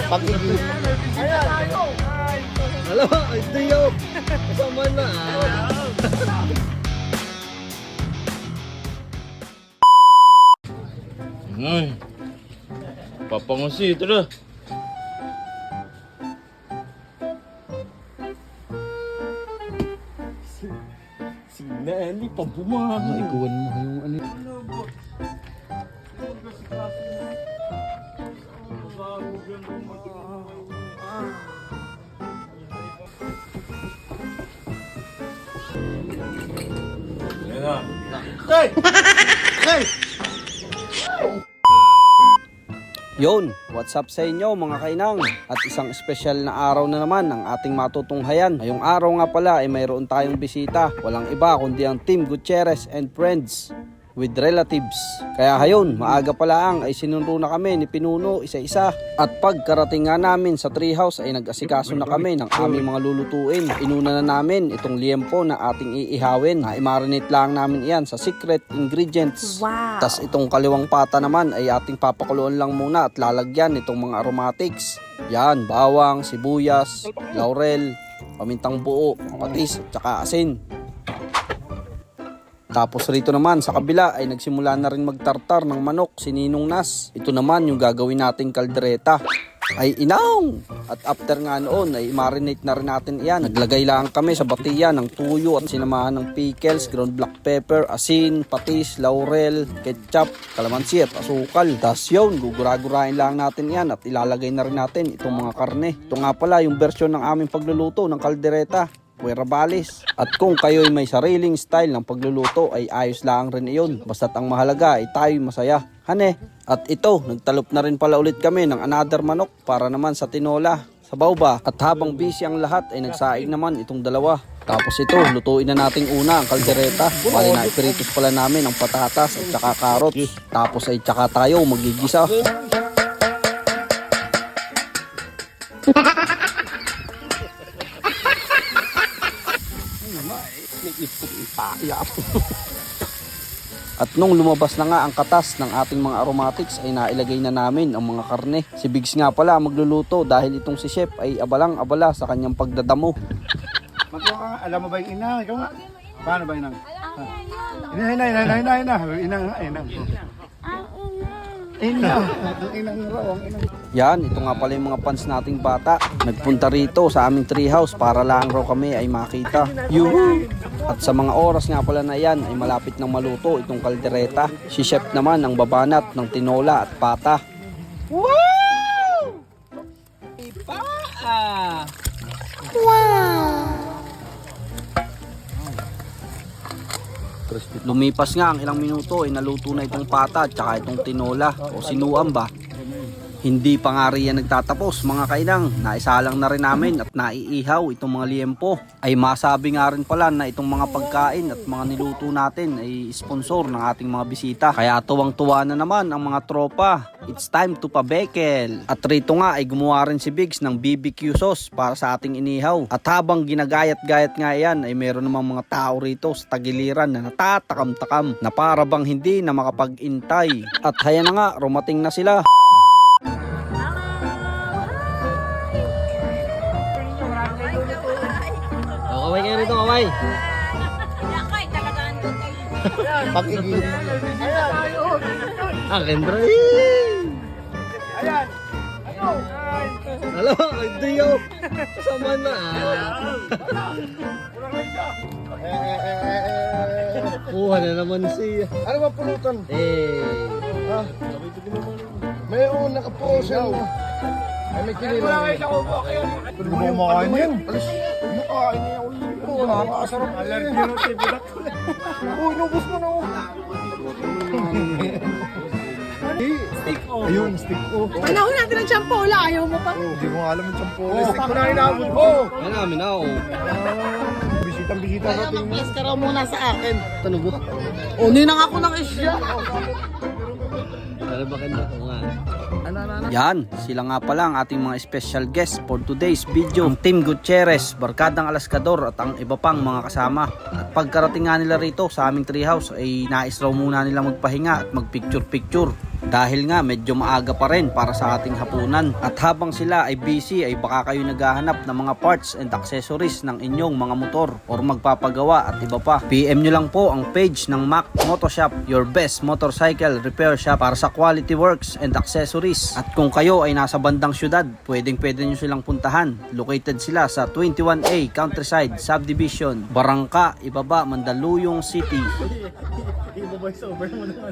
Pag-ibig. Alam, ito yun. Kasama na. Papangusi, ito na. Si Nelly, pambumahan. Ikuwan mo yung ano. Hey! Hey! Yon, what's up sa inyo mga kainang? At isang espesyal na araw na naman ang ating matutunghayan. Ngayong araw nga pala ay mayroon tayong bisita. Walang iba kundi ang Team Gutierrez and Friends with relatives. Kaya hayon, maaga pa lang ay sinundo na kami ni Pinuno isa-isa. At pagkarating nga namin sa treehouse ay nag-asikaso na kami ng aming mga lulutuin. Inuna na namin itong liempo na ating iihawin. I-marinate lang namin iyan sa secret ingredients. Wow! Tas itong kaliwang pata naman ay ating papakuluan lang muna at lalagyan itong mga aromatics. Yan, bawang, sibuyas, laurel, pamintang buo, patis at saka asin. Tapos rito naman sa kabila ay nagsimula na rin magtartar ng manok si Ninong Nas. Ito naman yung gagawin nating kaldereta. Ay inaw! At after nga noon ay marinate na rin natin iyan. Naglagay lang kami sa batiya ng tuyo at sinamahan ng pickles, ground black pepper, asin, patis, laurel, ketchup, kalamansi at asukal. Tapos yun, gugura-gurain lang natin iyan at ilalagay na rin natin itong mga karne. Ito nga pala yung version ng aming pagluluto ng kaldereta. Puwera balis. At kung kayo'y may sariling style ng pagluluto ay ayos lang rin iyon. Basta't ang mahalaga ay tayo'y masaya. Hane. At ito, nagtalop na rin pala ulit kami ng another manok para naman sa tinola. Sabaw ba? At habang busy ang lahat ay nagsaing naman itong dalawa. Tapos ito, lutuin na nating una ang kaldereta. Bali na ipiritos pala namin ang patatas at saka carrots. Tapos ay tsaka tayo magigisa. At nung lumabas na nga ang katas ng ating mga aromatics ay nailagay na namin ang mga karne. Si Biggs nga pala magluluto dahil itong si Chef ay abalang-abala sa kanyang pagdadamo. Magkuha ka nga. Alam mo ba yung inang? Ikaw nga. Paano ba inang? Inang. Inang raw. Yan, ito nga pala yung mga fans nating bata. Nagpunta rito sa aming treehouse para lang raw kami ay makita. Yuhu! At sa mga oras nga pala na yan ay malapit nang maluto itong kaldereta. Si Chef naman ang babanat ng tinola at pata. Wow! Lumipas nga ang ilang minuto ay naluto na itong pata at saka itong tinola o sinuam ba. Hindi pa nga riyan nagtatapos mga kainang, naisalang na rin namin at naiihaw itong mga liempo. Ay masabi nga rin pala na itong mga pagkain at mga niluto natin ay sponsor ng ating mga bisita. Kaya tuwang-tuwa na naman ang mga tropa. It's time to pabekel. At rito nga ay gumawa rin si Biggs ng BBQ sauce para sa ating inihaw. At habang ginagayat-gayat nga yan ay meron namang mga tao rito sa tagiliran na natatakam-takam na para bang hindi na makapag-intay. At haya na nga, rumating na sila. Kaway kayo rito, kaway. Pag-ibig. Kendra. Alam, ito yun. Kasama na. Kuha na naman siya. Ano ba pulutan? Mayroon nakaprosen na. Ay, may kinilang. Hindi mo kumakain yan. Alis, kumakain niya ulit. Oo, nakakasarap. Allergy na si Budak. Oo, inubos mo na. Stick o. Ayun, stick o. Panahon natin ng champola, ayaw mo pa? Hindi mo alam yung champola. Stick mo na inabot mo. Yan namin na, oh. Bisitang-bisita natin. Yes ka raw muna sa akin. Tanog ko. Unin na ako ng isya. Ano ba kanya? Oo nga. Yan, sila nga pala ang ating mga special guest for today's video. Ang Team Gutierrez, Barkadang Alaskador at ang iba pang mga kasama. At pagkarating nga nila rito sa aming treehouse ay nais raw muna nila magpahinga at magpicture-picture. Dahil nga medyo maaga pa rin para sa ating hapunan. At habang sila ay busy ay baka kayo naghahanap ng mga parts and accessories ng inyong mga motor or magpapagawa at iba pa. PM nyo lang po ang page ng Mac Moto Shop, your best motorcycle repair shop para sa quality works and accessories. At kung kayo ay nasa bandang syudad, pwede nyo silang puntahan. Located sila sa 21A Countryside Subdivision, Barangka, Ibaba, Mandaluyong City.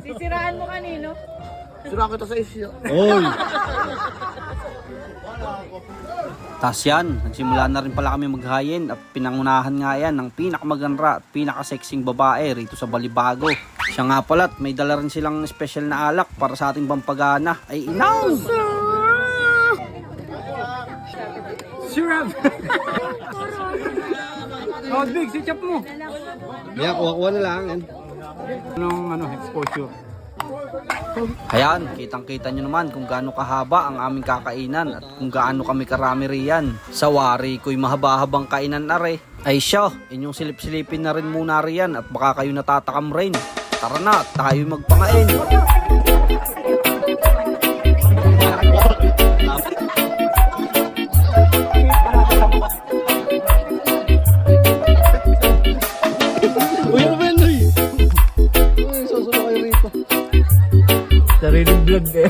Sisiraan mo kanino? Sira kita sa isyo. Oy! Tas yan, nagsimula na rin pala kami maghayin at pinangunahan nga yan ng pinakamaganda at pinakasexing babae rito sa Balibago. Siya nga pala at may dala rin silang special na alak para sa ating pampagana ay inaw! Sirap! Oh, big, si chop mo. Kaya kuha-kuha na lang. Anong exposure? Ayan, kitang-kita nyo naman kung gaano kahaba ang aming kakainan at kung gaano kami karami riyan. Sa wari ko'y mahaba-habang kainan na re. Ay siya, inyong silip-silipin na rin muna riyan at baka kayo natatakam rin. Tara na, tayo magpangain. Uy, ano ba yan, Uy? Uy, susunod kayo rito. Sariling vlog eh.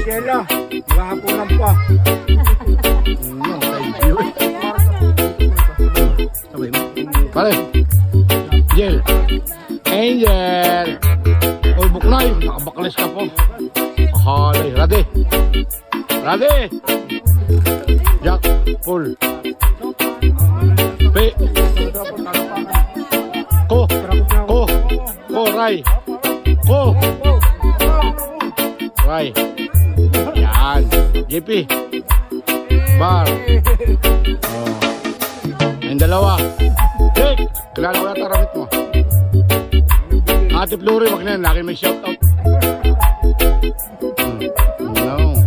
Kela, maghahaponan pa. Pare, Angel. Angel. Oy, Buknoy, nakabakles ka po. Halay, ready. Ready. Jack, pull. P. Ko, Ray. Ray. Yan. JP. Bar. Oh. Yung dalawa. Jake. Kilala ko yata ramit mo. Ate Flori, wag na yan. Laki may shoutout. No.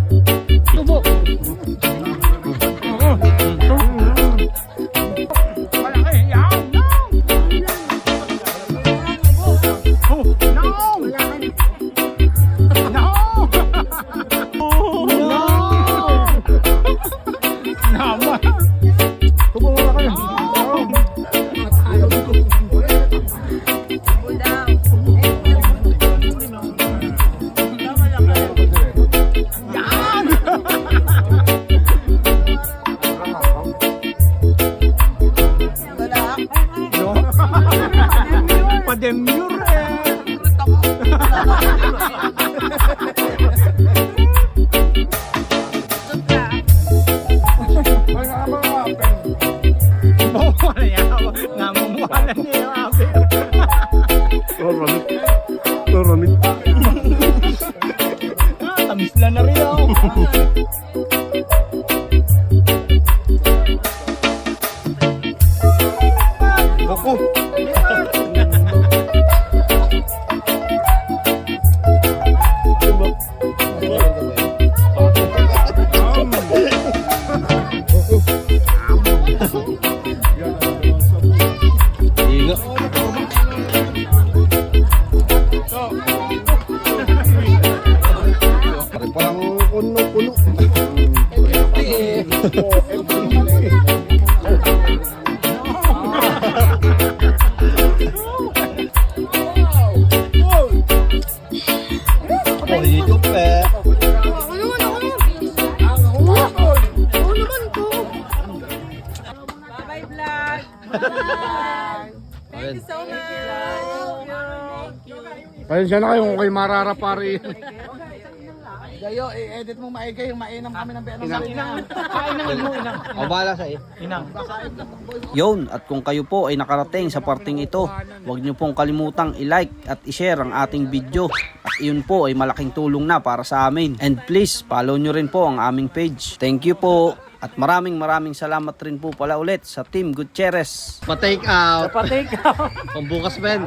Pademure eh. Namumuhalan niya yung ape. Ramit. Tamis lang na rin ako. Ako. Inga. Pare palang puno. Oh, dito pe. Bye-bye vlog! Bye! Thank you so much! Pasensya na kayo kung kayo mararapari. Gayo, i-edit mo maigay yung mainam kami ng benong O, bahala sa iyo. Yun, at kung kayo po ay nakarating sa parting ito, huwag nyo pong kalimutang i-like at i-share ang ating video. At iyon po ay malaking tulong na para sa amin. And please, follow nyo rin po ang aming page. Thank you po! At maraming salamat rin po pala ulit sa Team Gutierrez. Pa-take out. Pambukas, Ben.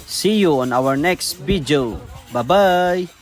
See you on our next video. Bye-bye!